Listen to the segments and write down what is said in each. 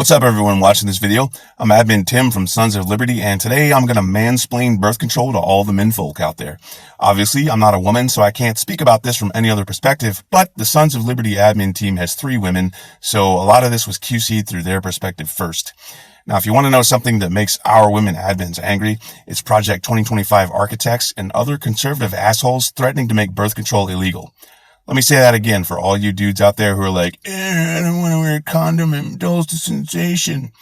What's up, everyone watching this video? I'm Admin Tim from Sons of Liberty, and today I'm going to mansplain birth control to all the menfolk out there. Obviously, I'm not a woman, so I can't speak about this from any other perspective, but the Sons of Liberty admin team has 3 women, so a lot of this was QC'd through their perspective first. Now, if you want to know something that makes our women admins angry, it's Project 2025 architects and other conservative assholes threatening to make birth control illegal. Let me say that again for all you dudes out there who are like, I don't want to wear a condom and indulge the sensation.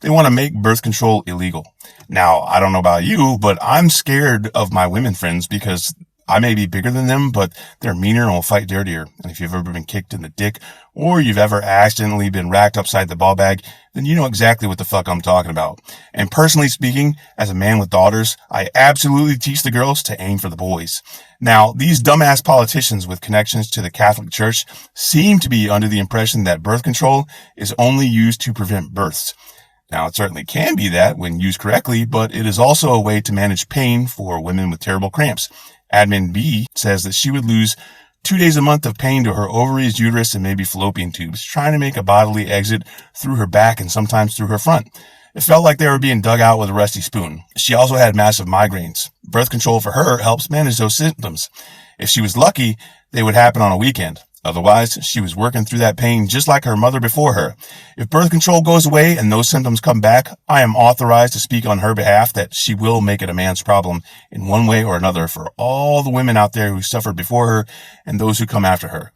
They want to make birth control illegal. Now, I don't know about you, but I'm scared of my women friends because I may be bigger than them, but they're meaner and will fight dirtier. And if you've ever been kicked in the dick or you've ever accidentally been racked upside the ball bag, then you know exactly what the fuck I'm talking about. And personally speaking, as a man with daughters, I absolutely teach the girls to aim for the boys. Now, these dumbass politicians with connections to the Catholic Church seem to be under the impression that birth control is only used to prevent births. Now, it certainly can be that when used correctly, but it is also a way to manage pain for women with terrible cramps. Admin B says that she would lose 2 days a month of pain to her ovaries, uterus, and maybe fallopian tubes, trying to make a bodily exit through her back and sometimes through her front. It felt like they were being dug out with a rusty spoon. She also had massive migraines. Birth control for her helps manage those symptoms. If she was lucky, they would happen on a weekend. Otherwise, she was working through that pain just like her mother before her. If birth control goes away and those symptoms come back, I am authorized to speak on her behalf that she will make it a man's problem in one way or another for all the women out there who suffered before her and those who come after her.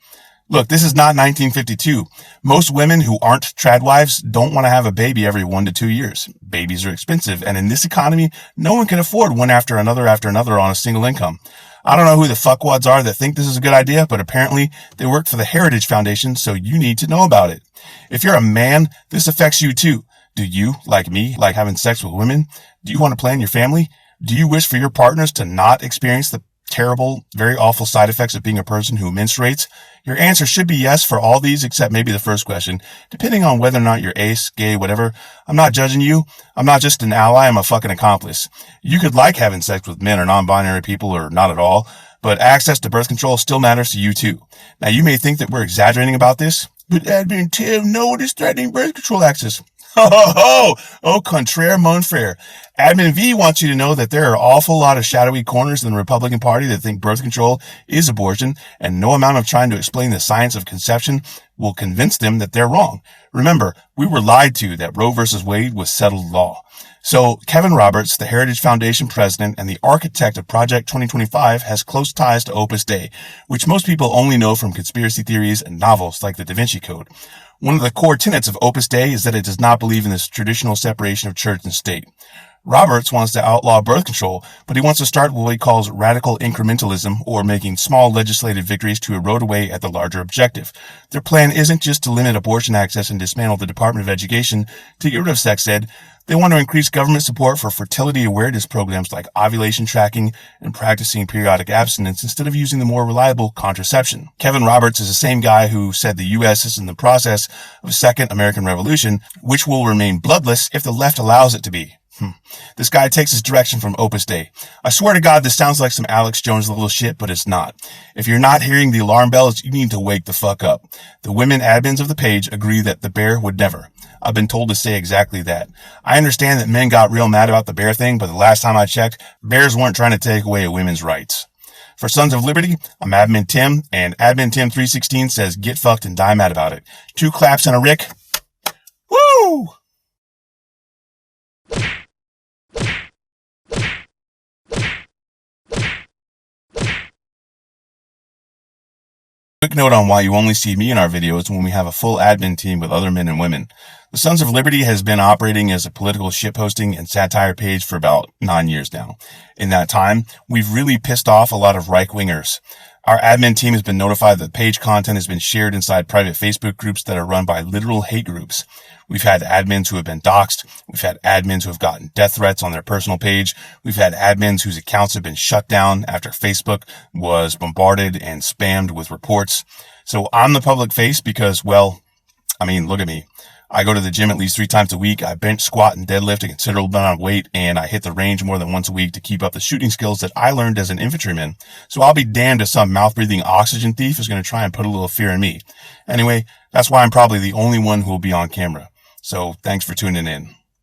Look, this is not 1952. Most women who aren't trad wives don't want to have a baby every 1 to 2 years. Babies are expensive, and in this economy, no one can afford one after another on a single income. I don't know who the fuckwads are that think this is a good idea, but apparently they work for the Heritage Foundation, so you need to know about it. If you're a man, this affects you too. Do you, like me, like having sex with women? Do you want to plan your family? Do you wish for your partners to not experience the terrible, very awful side effects of being a person who menstruates? Your answer should be yes for all these except maybe the first question, depending on whether or not you're ace, gay, whatever. I'm not judging you. I'm not just an ally. I'm a fucking accomplice. You could like having sex with men or non-binary people or not at all, but access to birth control still matters to you too. Now, you may think that we're exaggerating about this, but Admin Tim, no one is threatening birth control access. Oh, contraire mon frere. Admin V wants you to know that there are an awful lot of shadowy corners in the Republican Party that think birth control is abortion, and no amount of trying to explain the science of conception will convince them that they're wrong. Remember, we were lied to that Roe versus Wade was settled law. So Kevin Roberts, the Heritage Foundation president and the architect of Project 2025, has close ties to Opus Dei, which most people only know from conspiracy theories and novels like the Da Vinci Code. One of the core tenets of Opus Dei is that it does not believe in this traditional separation of church and state. Roberts wants to outlaw birth control, but he wants to start with what he calls radical incrementalism, or making small legislative victories to erode away at the larger objective. Their plan isn't just to limit abortion access and dismantle the Department of Education to get rid of sex ed. They want to increase government support for fertility awareness programs like ovulation tracking and practicing periodic abstinence instead of using the more reliable contraception. Kevin Roberts is the same guy who said the U.S. is in the process of a second American Revolution, which will remain bloodless if the left allows it to be. This guy takes his direction from Opus Dei. I swear to God, this sounds like some Alex Jones little shit, but it's not. If you're not hearing the alarm bells, you need to wake the fuck up. The women admins of the page agree that the bear would never. I've been told to say exactly that. I understand that men got real mad about the bear thing, but the last time I checked, bears weren't trying to take away women's rights. For Sons of Liberty, I'm Admin Tim, and Admin Tim 316 says get fucked and die mad about it. 2 claps and a Rick. Woo! Quick note on why you only see me in our videos when we have a full admin team with other men and women. The Sons of Liberty has been operating as a political shitposting and satire page for about 9 years now. In that time, we've really pissed off a lot of right-wingers. Our admin team has been notified that page content has been shared inside private Facebook groups that are run by literal hate groups. We've had admins who have been doxxed. We've had admins who have gotten death threats on their personal page. We've had admins whose accounts have been shut down after Facebook was bombarded and spammed with reports. So I'm the public face because, well, I mean, look at me. I go to the gym at least 3 times a week. I bench, squat, and deadlift a considerable amount of weight, and I hit the range more than once a week to keep up the shooting skills that I learned as an infantryman. So I'll be damned if some mouth-breathing oxygen thief is going to try and put a little fear in me. Anyway, that's why I'm probably the only one who will be on camera. So thanks for tuning in.